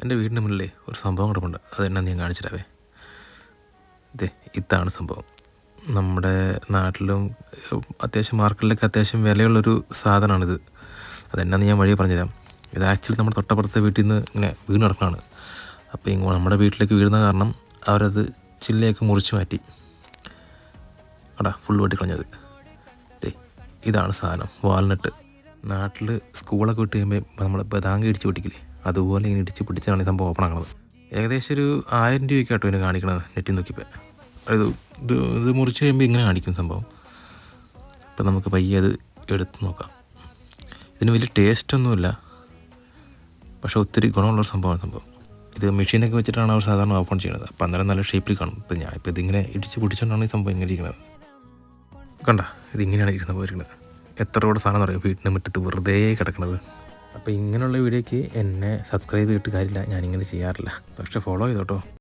എൻ്റെ വീടിൻ്റെ മുന്നിലേ ഒരു സംഭവം കിടപ്പുണ്ട്. അതെന്നാന്ന് ഞാൻ കാണിച്ചു തരാവേ. ഇതാണ് സംഭവം. നമ്മുടെ നാട്ടിലും അത്യാവശ്യം മാർക്കറ്റിലൊക്കെ അത്യാവശ്യം വിലയുള്ളൊരു സാധനമാണിത്. അതെന്നാന്ന് ഞാൻ വഴിയെ പറഞ്ഞുതരാം. ഇത് ആക്ച്വലി നമ്മുടെ തൊട്ടപ്പുറത്തെ വീട്ടിൽ നിന്ന് ഇങ്ങനെ വീണ് കിടക്കുകയാണ്. അപ്പോൾ നമ്മുടെ വീട്ടിലേക്ക് വീഴുന്ന കാരണം അവരത് ചില്ലയൊക്കെ മുറിച്ച് മാറ്റി. ഫുൾ വെട്ടി കളഞ്ഞത്. ഇതാണ് സാധനം, വാൽനട്ട്. നാട്ടിൽ സ്കൂളൊക്കെ വിട്ട് കഴിയുമ്പോൾ നമ്മൾ ബദാങ്കി ഇടിച്ച് പൊട്ടിക്കില്ലേ, അതുപോലെ ഇങ്ങനെ ഇടിച്ച് പൊട്ടിച്ചാണ് ഈ സംഭവം ഓപ്പൺ ആകുന്നത്. ഏകദേശം ഒരു 1000 രൂപയ്ക്ക് ആട്ടോ ഇതിന് കാണിക്കണത് നെറ്റിൽ നോക്കിയപ്പോൾ. ഇത് മുറിച്ച് കഴിയുമ്പോൾ ഇങ്ങനെ കാണിക്കും സംഭവം. അപ്പോൾ നമുക്ക് പയ്യെ അത് എടുത്ത് നോക്കാം. ഇതിന് വലിയ ടേസ്റ്റൊന്നുമില്ല, പക്ഷേ ഒത്തിരി ഗുണമുള്ളൊരു സംഭവം. ഇത് മെഷീനൊക്കെ വെച്ചിട്ടാണ് അവർ സാധാരണ ഓപ്പൺ ചെയ്യുന്നത്. അപ്പോൾ അന്നേരം നല്ല ഷേപ്പിൽ കാണും. ഇപ്പോൾ ഞാനിപ്പോൾ ഇതിങ്ങനെ ഇടിച്ച് പൊടിച്ചുകൊണ്ടാണ് ഈ സംഭവം ഇങ്ങനെ ഇരിക്കുന്നത്. കണ്ട, ഇതിങ്ങനെയാണ് ഇരിക്കുന്ന പോയിരിക്കുന്നത്. എത്ര കൂടെ സാധനം അറിയാം വീട്ടിൻ്റെ മുറ്റത്ത് വെറുതെ കിടക്കുന്നത്. അപ്പോൾ ഇങ്ങനെയുള്ള വീഡിയോയ്ക്ക് എന്നെ സബ്സ്ക്രൈബ് ചെയ്തിട്ട് കാര്യമില്ല, ഞാനിങ്ങനെ ചെയ്യാറില്ല. പക്ഷേ ഫോളോ ചെയ്തോട്ടോ.